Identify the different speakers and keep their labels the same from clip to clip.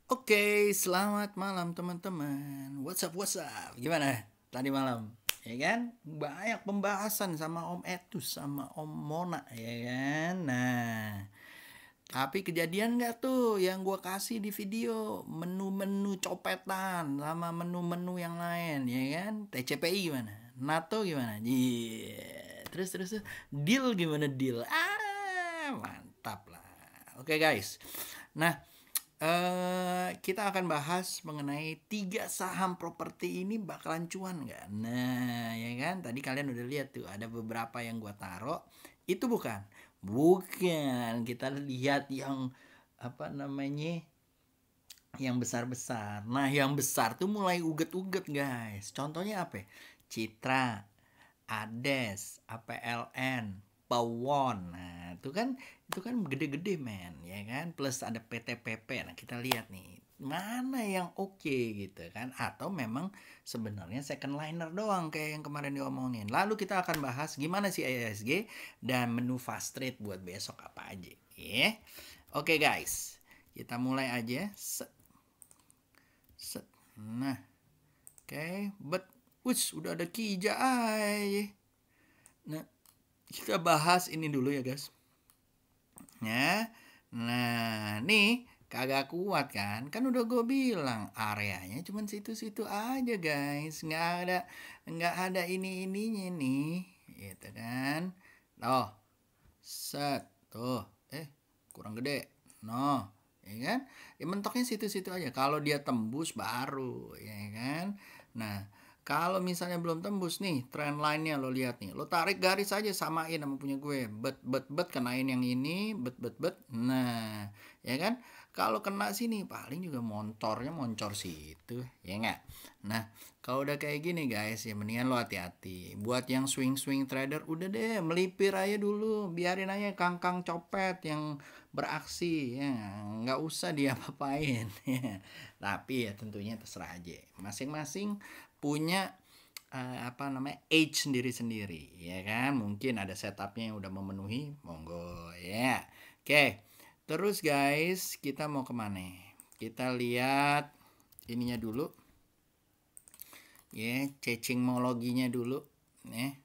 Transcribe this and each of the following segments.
Speaker 1: Oke, selamat malam teman-teman. What's up? Gimana tadi malam? Ya kan? Banyak pembahasan sama Om Etus sama Om Mona, ya kan? Nah, tapi kejadian nggak tuh yang gua kasih di video menu-menu copetan sama menu-menu yang lain, ya kan? TCPI gimana? NATO gimana? Terus deal gimana deal? Mantap lah. Oke guys. Nah, kita akan bahas mengenai 3 saham properti ini bakalan cuan nggak? Nah, ya kan? Tadi kalian udah lihat tuh ada beberapa yang gua taruh. Itu bukan. Kita lihat yang apa namanya? Yang besar-besar. Nah, yang besar tuh mulai uget-uget, guys. Contohnya apa? Citra, Ades, APLN, Pawon. Nah, itu kan gede-gede men, ya kan? Plus ada PTPP. Nah, kita lihat nih mana yang oke gitu kan, atau memang sebenarnya second liner doang kayak yang kemarin diomongin. Lalu kita akan bahas gimana sih ISG dan menu fast trade buat besok apa aja ya. Oke guys, kita mulai aja. Nah, oke, udah ada Kija aja. Nah, kita bahas ini dulu ya guys. Ya. Nah, nih kagak kuat kan? Kan udah gue bilang areanya cuman situ-situ aja guys. Nggak ada ini-ininya nih. Gitu kan. Oh, set. Tuh. Kurang gede. No. Ya kan? Ya mentoknya situ-situ aja. Kalau dia tembus baru, ya kan? Nah, kalau misalnya belum tembus nih, trend line-nya lo lihat nih. Lo tarik garis aja samain sama punya gue. Bet kenain yang ini, bet. Nah, ya kan? Kalau kena sini paling juga moncor situ, ya enggak? Nah, kalau udah kayak gini guys, ya mendingan lo hati-hati. Buat yang swing trader, udah deh melipir aja dulu, biarin aja kangkang copet yang beraksi, ya nggak usah dia apain. Tapi ya tentunya terserah aja, masing-masing punya apa namanya age sendiri-sendiri, ya kan? Mungkin ada setupnya yang udah memenuhi, monggo ya. Oke, terus guys kita mau kemana? Kita lihat ininya dulu, ya, cacingmologinya dulu, ya.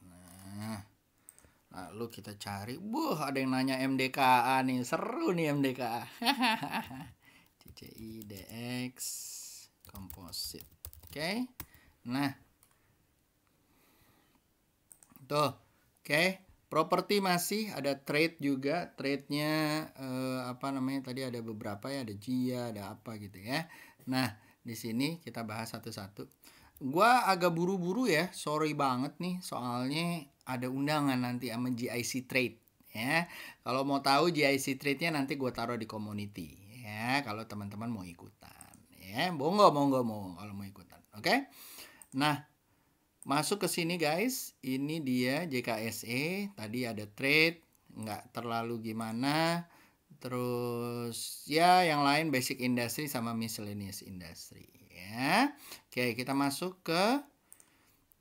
Speaker 1: Nah, lalu kita cari, ada yang nanya MDKA nih, seru nih MDKA. CCI DX Composite. Oke. Nah, tuh. Oke. Properti masih ada trade juga. Trade-nya apa namanya? Tadi ada beberapa ya, ada Jia, ada apa gitu ya. Nah, di sini kita bahas satu-satu. Gua agak buru-buru ya, sorry banget nih, soalnya ada undangan nanti sama GIC Trade ya. Kalau mau tahu GIC Trade-nya nanti gue taruh di community ya, kalau teman-teman mau ikutan ya. Monggo kalau mau ikutan. Oke. Nah, masuk ke sini guys, ini dia JKSE, tadi ada trade, nggak terlalu gimana. Terus ya yang lain basic industry sama miscellaneous industry ya. Oke, kita masuk ke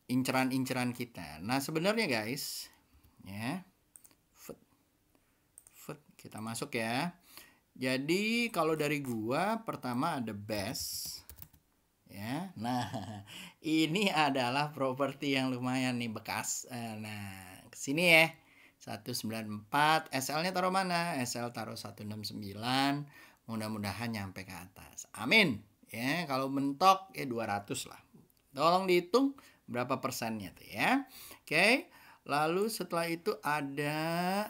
Speaker 1: inceran-inceran kita. Nah, sebenarnya guys, ya. Kita masuk ya. Jadi kalau dari gua pertama ada best ya. Nah, ini adalah properti yang lumayan nih bekas. Nah, kesini ya. 194, SL-nya taruh mana? SL taruh 169. Mudah-mudahan nyampe ke atas. Amin. Ya, kalau mentok ya 200 lah. Tolong dihitung berapa persennya tuh ya. Oke. Lalu setelah itu ada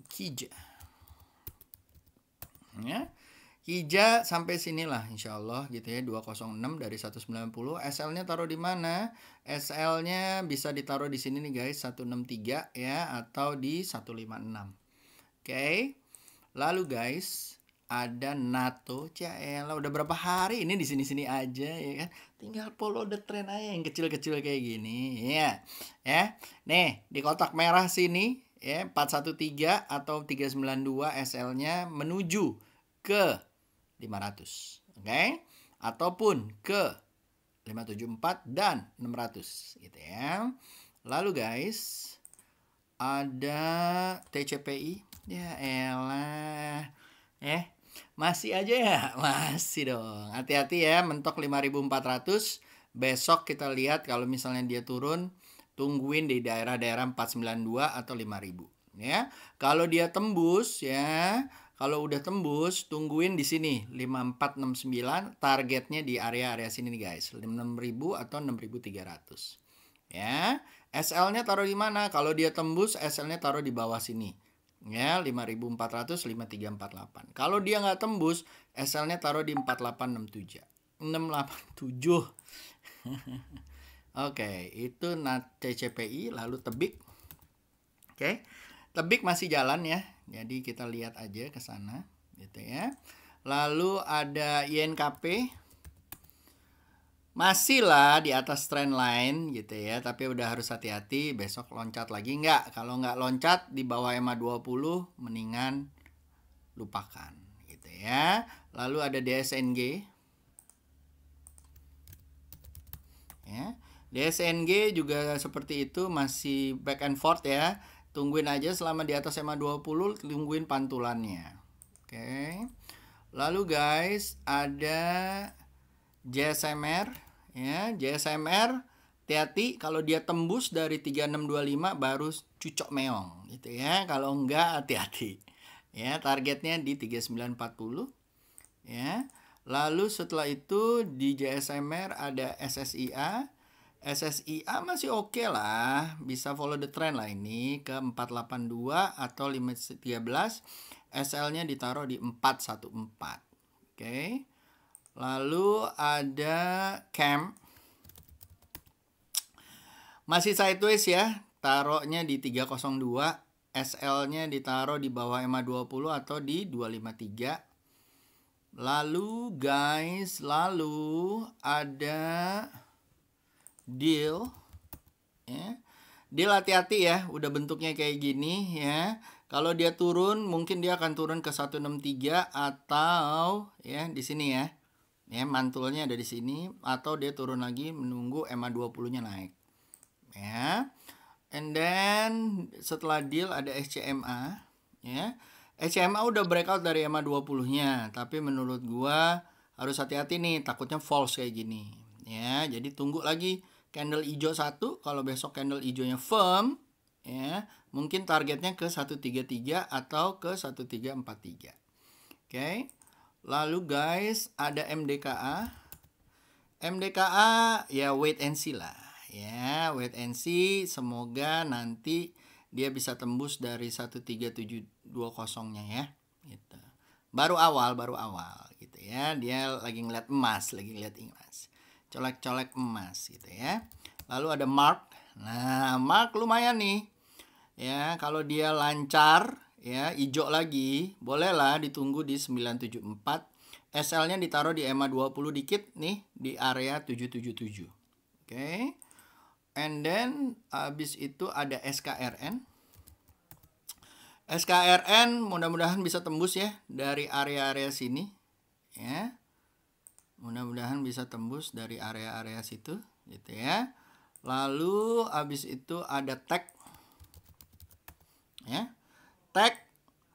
Speaker 1: Kija. Ya. Kija sampai sinilah insya Allah gitu ya, 206 dari 190. SL-nya taruh di mana? SL-nya bisa ditaruh di sini nih guys, 163 ya, atau di 156. Oke. Lalu guys, ada NATO. Ciaela, udah berapa hari ini di sini-sini aja ya kan. Tinggal follow the trend aja yang kecil-kecil kayak gini ya. Ya. Nih, di kotak merah sini ya, 413 atau 392 SL-nya menuju ke 500, oke? Ataupun ke 574 dan 600 gitu ya. Lalu guys, ada TCPI Ya elah. Masih aja ya? Masih dong. Hati-hati ya, mentok 5.400. Besok kita lihat kalau misalnya dia turun, tungguin di daerah-daerah 492 atau 5.000 ya. Kalau dia tembus ya, kalau udah tembus tungguin di sini 5469, targetnya di area-area sini nih guys. 6.000 atau 6.300. Ya. SL-nya taruh di mana? Kalau dia tembus, SL-nya taruh di bawah sini. Ya, 5.400, 5.348. Kalau dia nggak tembus, SL-nya taruh di 4867. 687. Oke, itu CCPI, lalu Tebik. Oke. Tebik masih jalan ya. Jadi kita lihat aja ke sana gitu ya. Lalu ada INKP. Masih lah di atas trend line gitu ya, tapi udah harus hati-hati, besok loncat lagi nggak. Kalau nggak loncat di bawah EMA 20 mendingan lupakan gitu ya. Lalu ada DSNG ya. DSNG juga seperti itu, masih back and forth ya. Tungguin aja selama di atas EMA 20, tungguin pantulannya. Oke. Lalu guys, ada JSMR ya. JSMR hati-hati, kalau dia tembus dari 3625 baru cucok meong gitu ya. Kalau enggak hati-hati ya, targetnya di 3940 ya. Lalu setelah itu di JSMR ada SSIA. SSIA masih oke lah, bisa follow the trend lah ini ke 482 atau 513. SL-nya ditaruh di 414. Oke. Lalu ada CAM. Masih sideways ya, taruhnya di 302. SL-nya ditaruh di bawah EMA 20 atau di 253. Lalu guys, ada deal ya. Deal hati-hati ya, udah bentuknya kayak gini ya. Kalau dia turun, mungkin dia akan turun ke 163 atau ya di sini ya. Ya, mantulnya ada di sini, atau dia turun lagi menunggu EMA 20-nya naik. Ya. And then setelah deal ada SCMA ya. SCMA udah breakout dari EMA 20-nya, tapi menurut gua harus hati-hati nih, takutnya false kayak gini. Ya, jadi tunggu lagi candle hijau satu, kalau besok candle hijaunya firm ya, mungkin targetnya ke 133 atau ke 1343. Oke. Lalu guys, ada MDKA. MDKA ya wait and see lah. Ya, wait and see, semoga nanti dia bisa tembus dari 13720-nya ya. Gitu. Baru awal gitu ya. Dia lagi ngeliat emas, colek-colek emas gitu ya. Lalu ada Mark. Nah, Mark lumayan nih. Ya, kalau dia lancar ya, hijau lagi, bolehlah ditunggu di 974. SL-nya ditaruh di EMA 20 dikit nih, di area 777. Oke. And then habis itu ada SKRN. SKRN mudah-mudahan bisa tembus ya dari area-area sini ya. Mudah-mudahan bisa tembus dari area-area situ gitu ya. Lalu habis itu ada tag ya. Tag.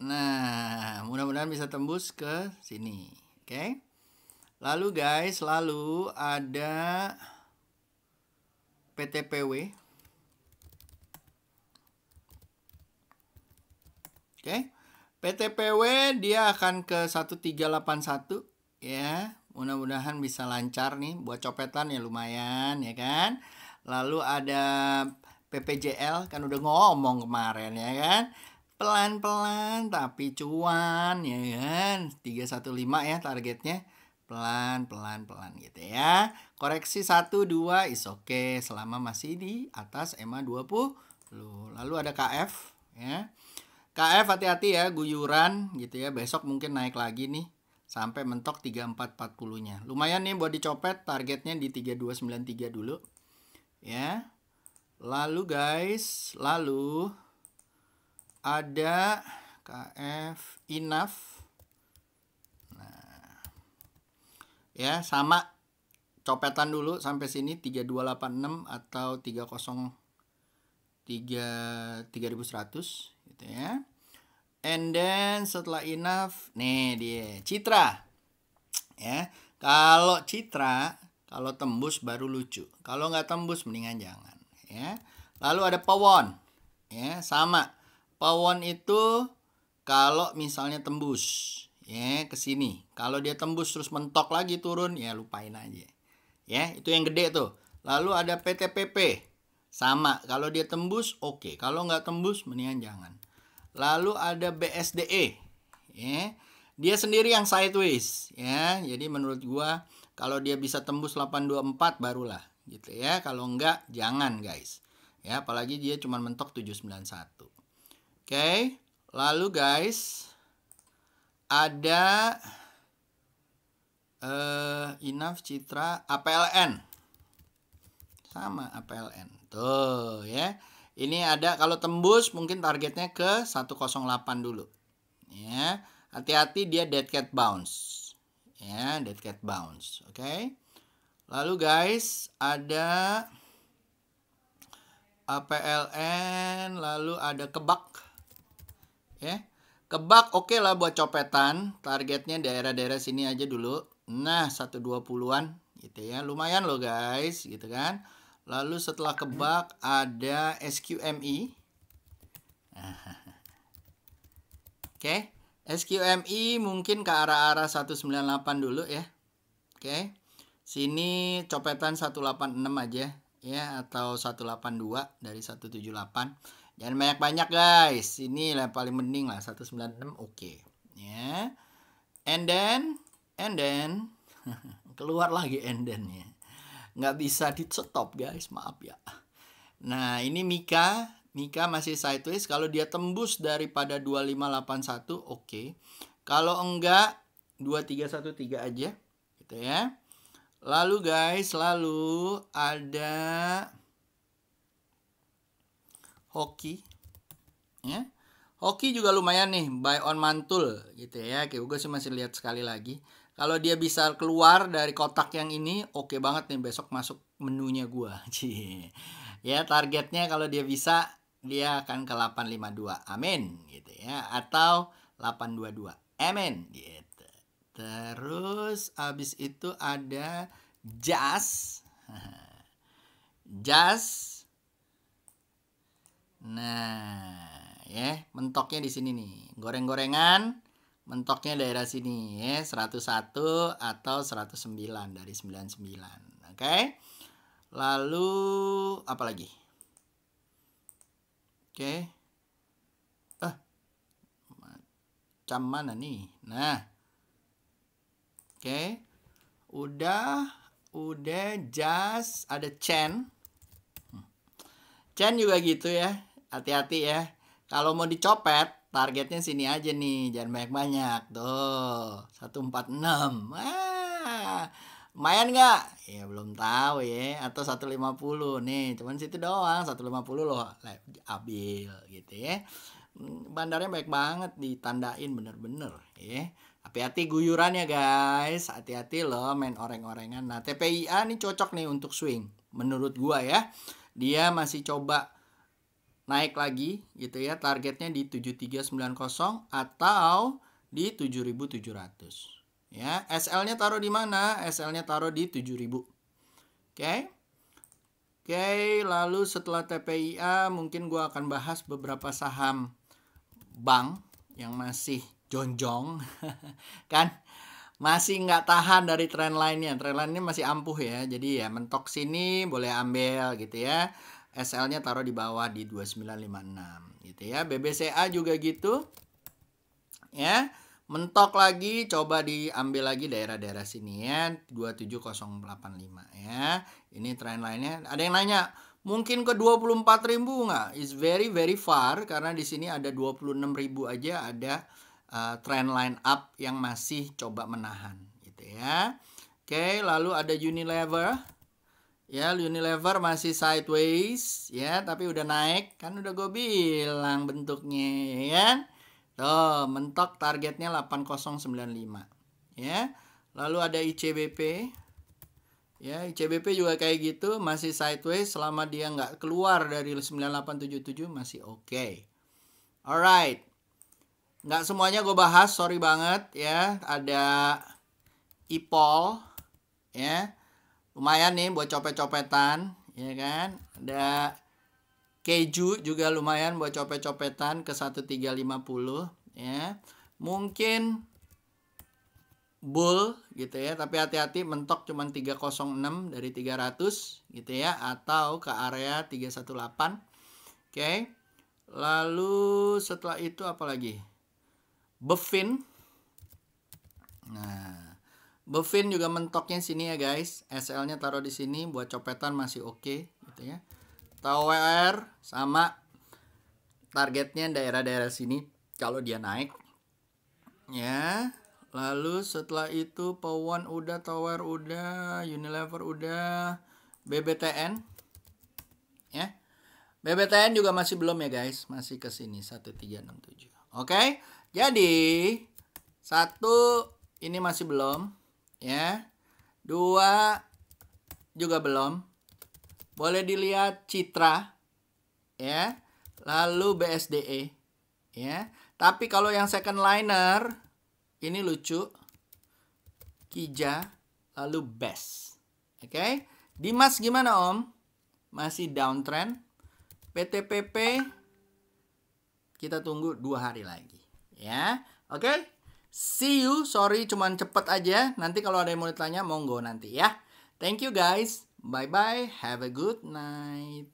Speaker 1: Nah, mudah-mudahan bisa tembus ke sini. Oke. Lalu guys, ada PTPW. Oke. PTPW dia akan ke 1381 ya. Mudah-mudahan bisa lancar nih, buat copetan ya lumayan ya kan. Lalu ada PPJL, kan udah ngomong kemarin ya kan. Pelan-pelan tapi cuan ya kan. 315 ya targetnya. Pelan-pelan gitu ya. Koreksi 1-2 is okay selama masih di atas EMA 20. Lalu ada KF ya. KF hati-hati ya, guyuran gitu ya. Besok mungkin naik lagi nih sampai mentok 3440-nya. Lumayan nih buat dicopet, targetnya di 3293 dulu. Ya. Lalu guys, ada KF INAF. Nah. Ya, sama copetan dulu sampai sini 3286 atau 3100 gitu ya. And then setelah enough, nih dia Citra. Ya, kalau Citra, kalau tembus baru lucu. Kalau nggak tembus mendingan jangan. Ya, lalu ada Pawon. Ya, sama. Pawon itu kalau misalnya tembus, ya ke sini. Kalau dia tembus terus mentok lagi turun, ya lupain aja. Ya, itu yang gede tuh. Lalu ada PTPP. Sama, kalau dia tembus oke. Kalau nggak tembus mendingan jangan. Lalu ada BSDE, ya. Dia sendiri yang sideways, ya. Jadi menurut gua kalau dia bisa tembus 824 barulah, gitu ya. Kalau enggak jangan, guys. Ya, apalagi dia cuma mentok 791. Oke. Lalu guys, ada Enough, Citra, APLN. Sama APLN. Tuh, ya. Ini ada kalau tembus mungkin targetnya ke 108 dulu. Ya, hati-hati dia dead cat bounce. Ya, dead cat bounce. Oke. Lalu guys, ada APLN, lalu ada kebak. Ya. Kebak oke lah buat copetan. Targetnya daerah-daerah sini aja dulu. Nah, 120-an gitu ya. Lumayan loh guys, gitu kan. Lalu setelah kebak ada SQMI. Oke. SQMI mungkin ke arah-arah 198 dulu ya. Oke. Sini copetan 186 aja ya, atau 182 dari 178. Jangan banyak-banyak guys. Ini lah paling mending lah 196 oke. Ya. And then keluar lagi and then ya. Nggak bisa di stop guys, maaf ya. Nah, ini Mika masih sideways. Kalau dia tembus daripada 2581 oke. Kalau enggak 2313 aja gitu ya. Lalu guys, lalu ada hoki ya. Hoki juga lumayan nih, buy on mantul gitu ya. Oke, gue sih masih lihat sekali lagi. Kalau dia bisa keluar dari kotak yang ini, oke banget nih, besok masuk menunya gua. Ya, targetnya kalau dia bisa, dia akan ke 852. Amin gitu ya, atau 822. Amin gitu. Terus abis itu ada jas. Jas. Nah, ya, mentoknya di sini nih. Goreng-gorengan. Mentoknya daerah sini ya, 101 atau 109 dari 99. Oke. Lalu apa lagi? Oke. Macam mana nih? Nah. Oke. Udah jas, ada Chen. Chen juga gitu ya. Hati-hati ya. Kalau mau dicopet, targetnya sini aja nih, jangan banyak-banyak. Tuh, 146. Lumayan nggak? Ya belum tahu ya. Atau 150 nih, cuman situ doang. 150 loh, ambil gitu ya. Bandarnya baik banget, ditandain bener-bener ya. Hati-hati guyurannya guys. Hati-hati loh main oreng-orengan. Nah, TPIA nih cocok nih untuk swing. Menurut gua ya. Dia masih coba naik lagi gitu ya, targetnya di 7390 atau di 7700 ya. SL-nya taruh di mana? SL-nya taruh di 7000. Oke, lalu setelah TPIA mungkin gua akan bahas beberapa saham bank yang masih jonjong kan, masih nggak tahan dari trend line-nya. Trend line-nya masih ampuh ya. Jadi ya mentok sini boleh ambil gitu ya. SL-nya taruh di bawah di 2956 gitu ya. BBCA juga gitu. Ya. Mentok lagi, coba diambil lagi daerah-daerah sini ya, 27085 ya. Ini trend line-nya. Ada yang nanya, mungkin ke 24.000 nggak? It's very very far karena di sini ada 26.000 aja ada trend line up yang masih coba menahan gitu ya. Oke, lalu ada Unilever. Ya, Unilever masih sideways ya, tapi udah naik. Kan udah gue bilang bentuknya ya kan. Tuh, mentok targetnya 8095 ya. Lalu ada ICBP. Ya, ICBP juga kayak gitu, masih sideways selama dia nggak keluar dari 9877 masih oke. Alright. Nggak semuanya gue bahas, sorry banget ya. Ada IPOL ya. Lumayan nih buat copet-copetan, ya kan? Ada keju juga lumayan buat copet-copetan ke 1350 ya. Mungkin bull gitu ya, tapi hati-hati mentok cuman 306 dari 300 gitu ya, atau ke area 318. Oke. Lalu setelah itu apa lagi? Buffin. Nah, Buffin juga mentoknya sini ya guys. SL-nya taruh di sini buat copetan masih oke gitu ya. Tower sama targetnya daerah-daerah sini kalau dia naik. Ya. Lalu setelah itu Powon udah, Tower udah, Unilever udah, BBTN ya. BBTN juga masih belum ya guys, masih ke sini 1367. Oke. Jadi satu ini masih belum ya. Dua juga belum. Boleh dilihat Citra ya. Lalu BSDE ya. Tapi kalau yang second liner ini lucu. Kija lalu BES. Oke. Dimas gimana Om? Masih downtrend. PTPP kita tunggu 2 hari lagi ya. Oke. See you. Sorry cuman cepet aja. Nanti kalau ada yang mau ditanya monggo nanti ya. Thank you guys. Bye bye. Have a good night.